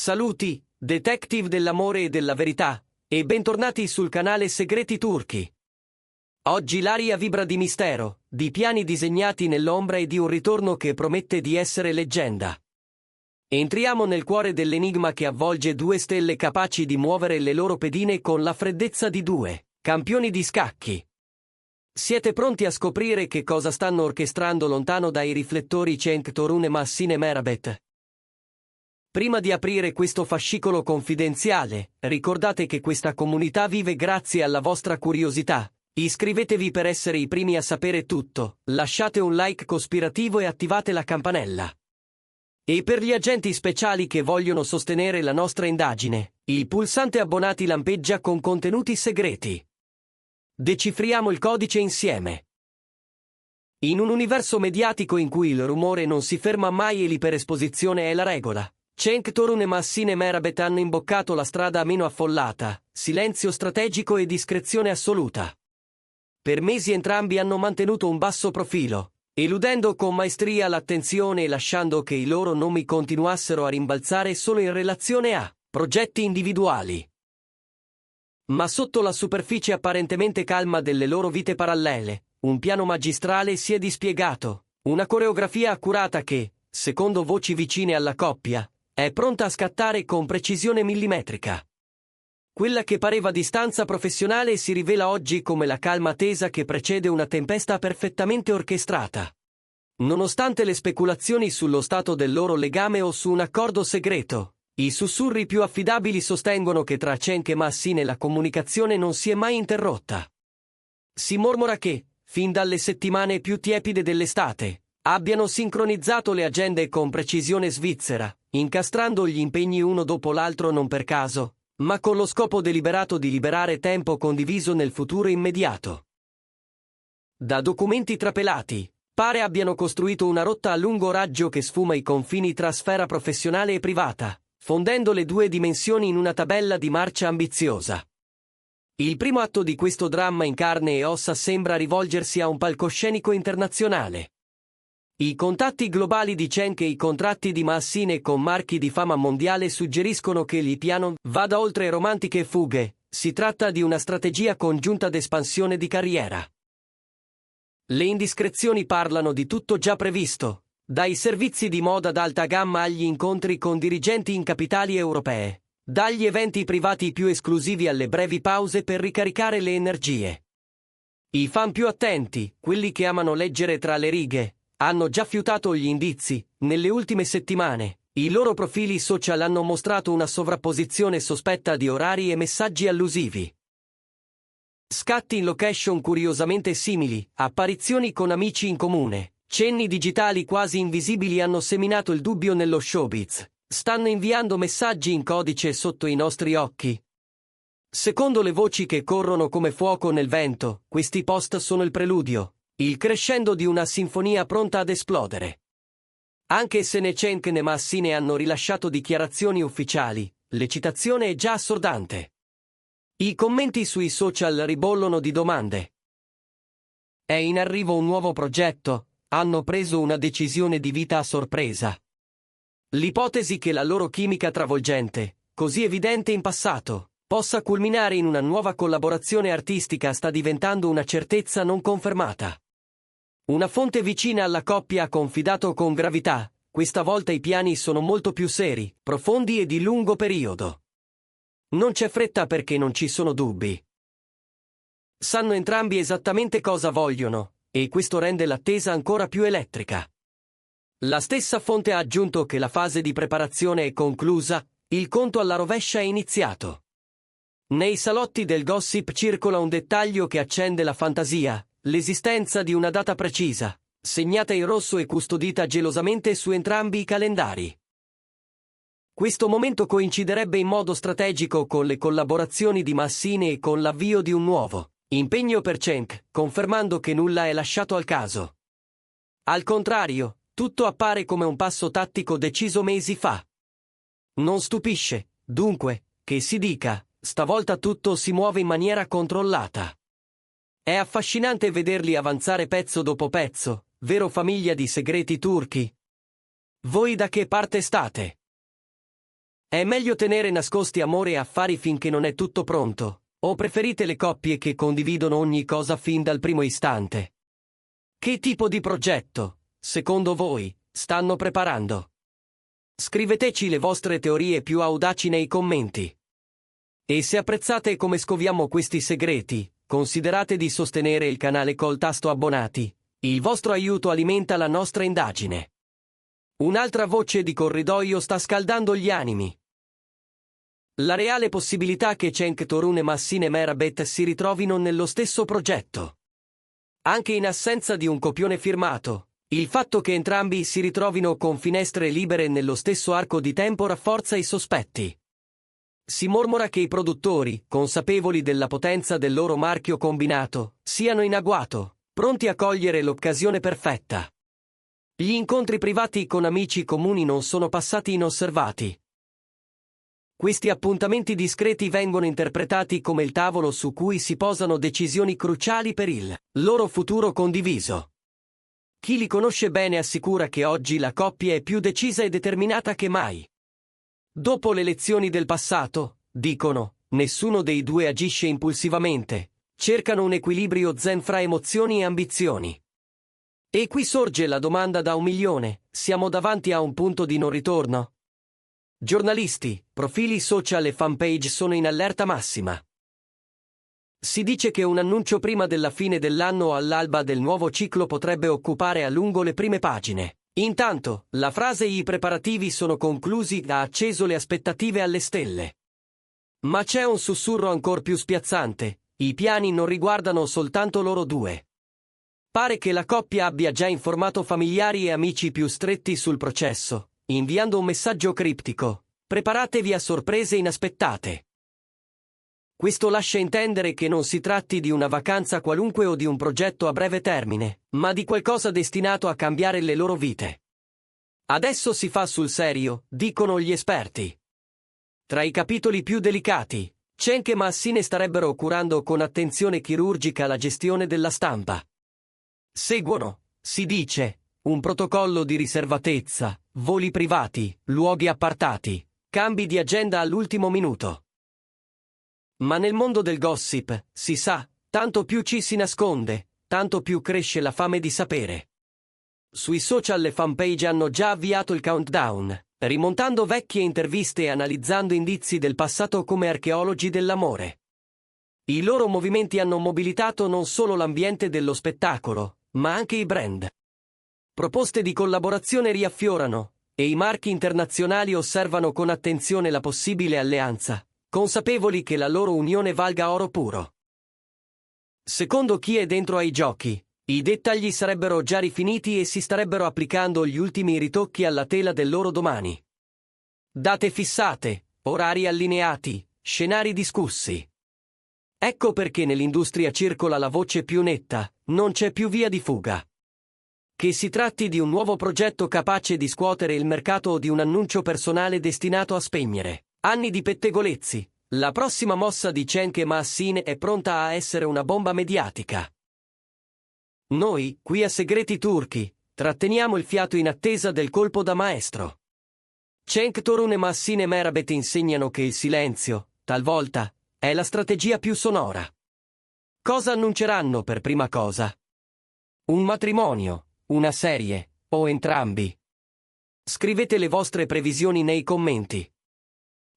Saluti, detective dell'amore e della verità, e bentornati sul canale Segreti Turchi. Oggi l'aria vibra di mistero, di piani disegnati nell'ombra e di un ritorno che promette di essere leggenda. Entriamo nel cuore dell'enigma che avvolge due stelle capaci di muovere le loro pedine con la freddezza di due campioni di scacchi. Siete pronti a scoprire che cosa stanno orchestrando lontano dai riflettori Cenk Torun e Massine Merabet? Prima di aprire questo fascicolo confidenziale, ricordate che questa comunità vive grazie alla vostra curiosità. Iscrivetevi per essere i primi a sapere tutto, lasciate un like cospirativo e attivate la campanella. E per gli agenti speciali che vogliono sostenere la nostra indagine, il pulsante abbonati lampeggia con contenuti segreti. Decifriamo il codice insieme. In un universo mediatico in cui il rumore non si ferma mai e l'iperesposizione è la regola, Cenk Torun e Massine Merabet hanno imboccato la strada meno affollata, silenzio strategico e discrezione assoluta. Per mesi entrambi hanno mantenuto un basso profilo, eludendo con maestria l'attenzione e lasciando che i loro nomi continuassero a rimbalzare solo in relazione a progetti individuali. Ma sotto la superficie apparentemente calma delle loro vite parallele, un piano magistrale si è dispiegato, una coreografia accurata che, secondo voci vicine alla coppia, è pronta a scattare con precisione millimetrica. Quella che pareva distanza professionale si rivela oggi come la calma tesa che precede una tempesta perfettamente orchestrata. Nonostante le speculazioni sullo stato del loro legame o su un accordo segreto, i sussurri più affidabili sostengono che tra Cenk e Massine la comunicazione non si è mai interrotta. Si mormora che, fin dalle settimane più tiepide dell'estate, abbiano sincronizzato le agende con precisione svizzera, incastrando gli impegni uno dopo l'altro non per caso, ma con lo scopo deliberato di liberare tempo condiviso nel futuro immediato. Da documenti trapelati, pare abbiano costruito una rotta a lungo raggio che sfuma i confini tra sfera professionale e privata, fondendo le due dimensioni in una tabella di marcia ambiziosa. Il primo atto di questo dramma in carne e ossa sembra rivolgersi a un palcoscenico internazionale. I contatti globali di Cenk e i contratti di Massine con marchi di fama mondiale suggeriscono che il piano vada oltre romantiche fughe, si tratta di una strategia congiunta d'espansione di carriera. Le indiscrezioni parlano di tutto già previsto, dai servizi di moda d'alta gamma agli incontri con dirigenti in capitali europee, dagli eventi privati più esclusivi alle brevi pause per ricaricare le energie. I fan più attenti, quelli che amano leggere tra le righe, hanno già fiutato gli indizi. Nelle ultime settimane, i loro profili social hanno mostrato una sovrapposizione sospetta di orari e messaggi allusivi. Scatti in location curiosamente simili, apparizioni con amici in comune, cenni digitali quasi invisibili hanno seminato il dubbio nello showbiz. Stanno inviando messaggi in codice sotto i nostri occhi. Secondo le voci che corrono come fuoco nel vento, questi post sono il preludio, il crescendo di una sinfonia pronta ad esplodere. Anche se né Cenk né Massine hanno rilasciato dichiarazioni ufficiali, l'eccitazione è già assordante. I commenti sui social ribollono di domande. È in arrivo un nuovo progetto? Hanno preso una decisione di vita a sorpresa? L'ipotesi che la loro chimica travolgente, così evidente in passato, possa culminare in una nuova collaborazione artistica sta diventando una certezza non confermata. Una fonte vicina alla coppia ha confidato con gravità: questa volta i piani sono molto più seri, profondi e di lungo periodo. Non c'è fretta perché non ci sono dubbi. Sanno entrambi esattamente cosa vogliono, e questo rende l'attesa ancora più elettrica. La stessa fonte ha aggiunto che la fase di preparazione è conclusa, il conto alla rovescia è iniziato. Nei salotti del gossip circola un dettaglio che accende la fantasia: l'esistenza di una data precisa, segnata in rosso e custodita gelosamente su entrambi i calendari. Questo momento coinciderebbe in modo strategico con le collaborazioni di Massine e con l'avvio di un nuovo impegno per Cenk, confermando che nulla è lasciato al caso. Al contrario, tutto appare come un passo tattico deciso mesi fa. Non stupisce, dunque, che si dica: stavolta tutto si muove in maniera controllata. È affascinante vederli avanzare pezzo dopo pezzo, vero famiglia di segreti turchi? Voi da che parte state? È meglio tenere nascosti amore e affari finché non è tutto pronto, o preferite le coppie che condividono ogni cosa fin dal primo istante? Che tipo di progetto, secondo voi, stanno preparando? Scriveteci le vostre teorie più audaci nei commenti. E se apprezzate come scoviamo questi segreti, considerate di sostenere il canale col tasto abbonati. Il vostro aiuto alimenta la nostra indagine. Un'altra voce di corridoio sta scaldando gli animi. La reale possibilità che Cenk Torun e Massine Merabet si ritrovino nello stesso progetto. Anche in assenza di un copione firmato, il fatto che entrambi si ritrovino con finestre libere nello stesso arco di tempo rafforza i sospetti. Si mormora che i produttori, consapevoli della potenza del loro marchio combinato, siano in agguato, pronti a cogliere l'occasione perfetta. Gli incontri privati con amici comuni non sono passati inosservati. Questi appuntamenti discreti vengono interpretati come il tavolo su cui si posano decisioni cruciali per il loro futuro condiviso. Chi li conosce bene assicura che oggi la coppia è più decisa e determinata che mai. Dopo le lezioni del passato, dicono, nessuno dei due agisce impulsivamente, cercano un equilibrio zen fra emozioni e ambizioni. E qui sorge la domanda da 1.000.000, siamo davanti a un punto di non ritorno? Giornalisti, profili social e fanpage sono in allerta massima. Si dice che un annuncio prima della fine dell'anno o all'alba del nuovo ciclo potrebbe occupare a lungo le prime pagine. Intanto, la frase "i preparativi sono conclusi" ha acceso le aspettative alle stelle. Ma c'è un sussurro ancor più spiazzante: i piani non riguardano soltanto loro due. Pare che la coppia abbia già informato familiari e amici più stretti sul processo, inviando un messaggio criptico: preparatevi a sorprese inaspettate. Questo lascia intendere che non si tratti di una vacanza qualunque o di un progetto a breve termine, ma di qualcosa destinato a cambiare le loro vite. Adesso si fa sul serio, dicono gli esperti. Tra i capitoli più delicati, Cenk e Massine starebbero curando con attenzione chirurgica la gestione della stampa. Seguono, si dice, un protocollo di riservatezza, voli privati, luoghi appartati, cambi di agenda all'ultimo minuto. Ma nel mondo del gossip, si sa, tanto più ci si nasconde, tanto più cresce la fame di sapere. Sui social le fanpage hanno già avviato il countdown, rimontando vecchie interviste e analizzando indizi del passato come archeologi dell'amore. I loro movimenti hanno mobilitato non solo l'ambiente dello spettacolo, ma anche i brand. Proposte di collaborazione riaffiorano, e i marchi internazionali osservano con attenzione la possibile alleanza, consapevoli che la loro unione valga oro puro. Secondo chi è dentro ai giochi, i dettagli sarebbero già rifiniti e si starebbero applicando gli ultimi ritocchi alla tela del loro domani. Date fissate, orari allineati, scenari discussi. Ecco perché nell'industria circola la voce più netta: non c'è più via di fuga. Che si tratti di un nuovo progetto capace di scuotere il mercato o di un annuncio personale destinato a spegnere anni di pettegolezzi, la prossima mossa di Cenk e Massine è pronta a essere una bomba mediatica. Noi, qui a Segreti Turchi, tratteniamo il fiato in attesa del colpo da maestro. Cenk Torun e Massine Merabet insegnano che il silenzio, talvolta, è la strategia più sonora. Cosa annunceranno per prima cosa? Un matrimonio, una serie, o entrambi? Scrivete le vostre previsioni nei commenti.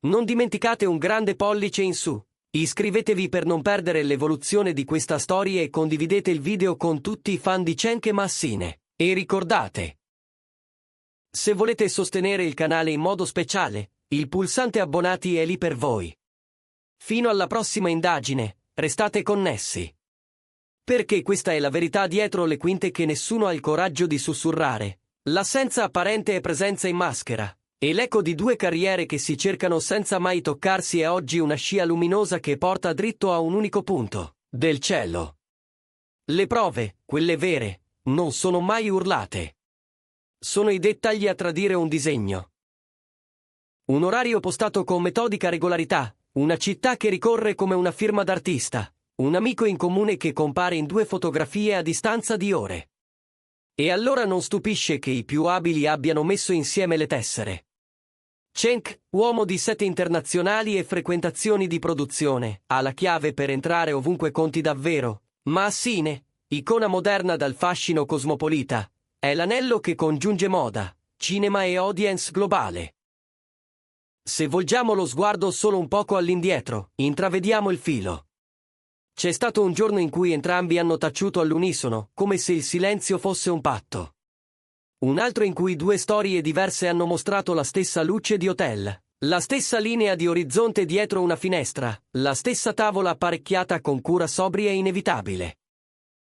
Non dimenticate un grande pollice in su, iscrivetevi per non perdere l'evoluzione di questa storia e condividete il video con tutti i fan di Cenk e Massine. E ricordate, se volete sostenere il canale in modo speciale, il pulsante abbonati è lì per voi. Fino alla prossima indagine, restate connessi. Perché questa è la verità dietro le quinte che nessuno ha il coraggio di sussurrare. L'assenza apparente è presenza in maschera. E l'eco di due carriere che si cercano senza mai toccarsi è oggi una scia luminosa che porta dritto a un unico punto, del cielo. Le prove, quelle vere, non sono mai urlate. Sono i dettagli a tradire un disegno. Un orario postato con metodica regolarità, una città che ricorre come una firma d'artista, un amico in comune che compare in 2 fotografie a distanza di ore. E allora non stupisce che i più abili abbiano messo insieme le tessere. Cenk, uomo di set internazionali e frequentazioni di produzione, ha la chiave per entrare ovunque conti davvero. Ma Assine, icona moderna dal fascino cosmopolita, è l'anello che congiunge moda, cinema e audience globale. Se volgiamo lo sguardo solo un poco all'indietro, intravediamo il filo. C'è stato un giorno in cui entrambi hanno taciuto all'unisono, come se il silenzio fosse un patto. Un altro in cui due storie diverse hanno mostrato la stessa luce di hotel, la stessa linea di orizzonte dietro una finestra, la stessa tavola apparecchiata con cura sobria e inevitabile.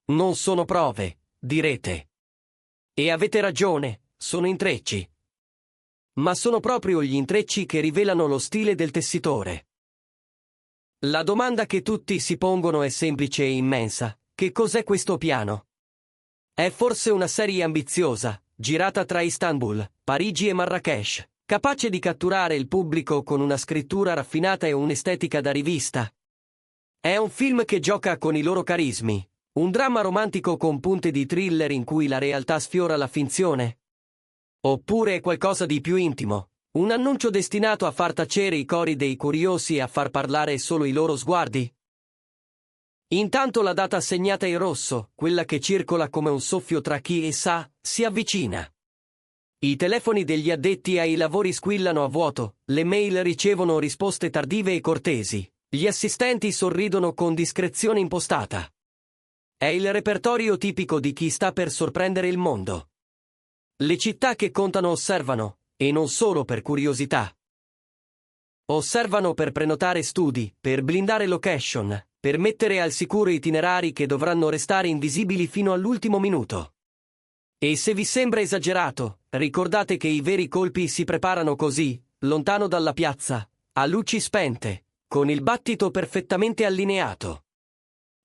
Non sono prove, direte. E avete ragione, sono intrecci. Ma sono proprio gli intrecci che rivelano lo stile del tessitore. La domanda che tutti si pongono è semplice e immensa: che cos'è questo piano? È forse una serie ambiziosa, girata tra Istanbul, Parigi e Marrakech, capace di catturare il pubblico con una scrittura raffinata e un'estetica da rivista? È un film che gioca con i loro carismi, un dramma romantico con punte di thriller in cui la realtà sfiora la finzione? Oppure è qualcosa di più intimo, un annuncio destinato a far tacere i cori dei curiosi e a far parlare solo i loro sguardi? Intanto la data segnata in rosso, quella che circola come un soffio tra chi e sa, si avvicina. I telefoni degli addetti ai lavori squillano a vuoto, le mail ricevono risposte tardive e cortesi, gli assistenti sorridono con discrezione impostata. È il repertorio tipico di chi sta per sorprendere il mondo. Le città che contano osservano, e non solo per curiosità. Osservano per prenotare studi, per blindare location, per mettere al sicuro itinerari che dovranno restare invisibili fino all'ultimo minuto. E se vi sembra esagerato, ricordate che i veri colpi si preparano così, lontano dalla piazza, a luci spente, con il battito perfettamente allineato.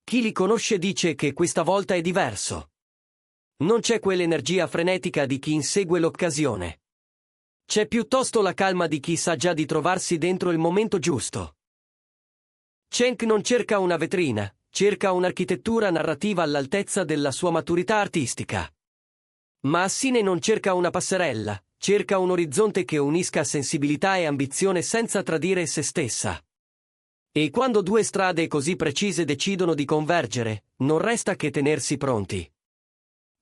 Chi li conosce dice che questa volta è diverso. Non c'è quell'energia frenetica di chi insegue l'occasione. C'è piuttosto la calma di chi sa già di trovarsi dentro il momento giusto. Cenk non cerca una vetrina, cerca un'architettura narrativa all'altezza della sua maturità artistica. Ma Assine non cerca una passerella, cerca un orizzonte che unisca sensibilità e ambizione senza tradire se stessa. E quando due strade così precise decidono di convergere, non resta che tenersi pronti.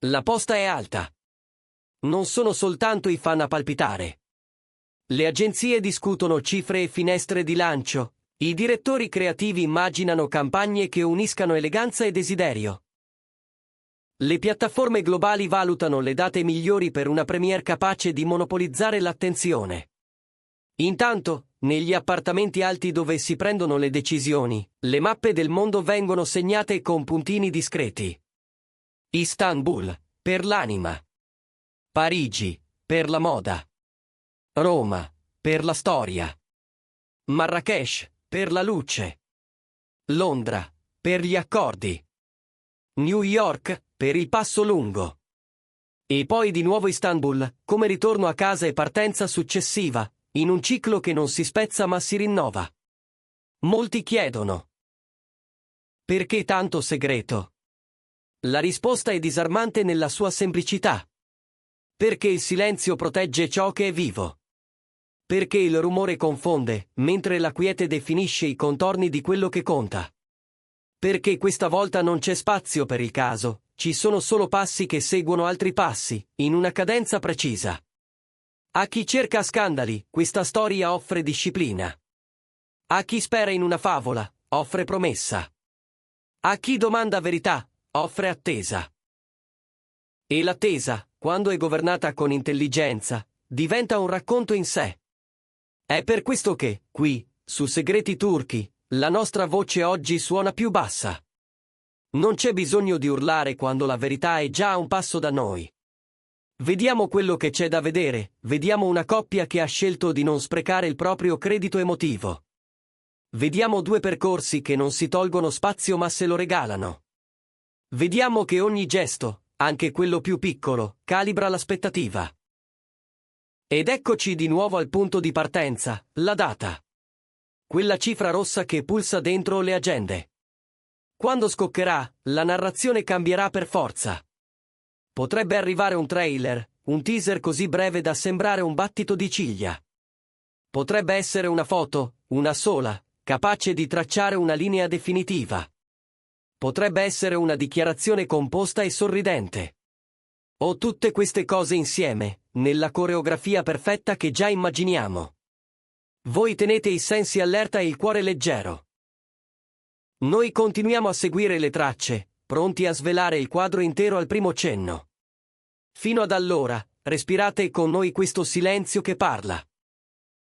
La posta è alta. Non sono soltanto i fan a palpitare. Le agenzie discutono cifre e finestre di lancio, i direttori creativi immaginano campagne che uniscano eleganza e desiderio. Le piattaforme globali valutano le date migliori per una premiere capace di monopolizzare l'attenzione. Intanto, negli appartamenti alti dove si prendono le decisioni, le mappe del mondo vengono segnate con puntini discreti. Istanbul, per l'anima. Parigi, per la moda. Roma, per la storia. Marrakech, per la luce. Londra, per gli accordi. New York, per il passo lungo. E poi di nuovo Istanbul, come ritorno a casa e partenza successiva, in un ciclo che non si spezza ma si rinnova. Molti chiedono: perché tanto segreto? La risposta è disarmante nella sua semplicità. Perché il silenzio protegge ciò che è vivo. Perché il rumore confonde, mentre la quiete definisce i contorni di quello che conta. Perché questa volta non c'è spazio per il caso, ci sono solo passi che seguono altri passi, in una cadenza precisa. A chi cerca scandali, questa storia offre disciplina. A chi spera in una favola, offre promessa. A chi domanda verità, offre attesa. E l'attesa, quando è governata con intelligenza, diventa un racconto in sé. È per questo che, qui, su Segreti Turchi, la nostra voce oggi suona più bassa. Non c'è bisogno di urlare quando la verità è già a un passo da noi. Vediamo quello che c'è da vedere, vediamo una coppia che ha scelto di non sprecare il proprio credito emotivo. Vediamo due percorsi che non si tolgono spazio ma se lo regalano. Vediamo che ogni gesto, anche quello più piccolo, calibra l'aspettativa. Ed eccoci di nuovo al punto di partenza, la data. Quella cifra rossa che pulsa dentro le agende. Quando scoccherà, la narrazione cambierà per forza. Potrebbe arrivare un trailer, un teaser così breve da sembrare un battito di ciglia. Potrebbe essere una foto, una sola, capace di tracciare una linea definitiva. Potrebbe essere una dichiarazione composta e sorridente. O tutte queste cose insieme, nella coreografia perfetta che già immaginiamo. Voi tenete i sensi allerta e il cuore leggero. Noi continuiamo a seguire le tracce, pronti a svelare il quadro intero al primo cenno. Fino ad allora, respirate con noi questo silenzio che parla.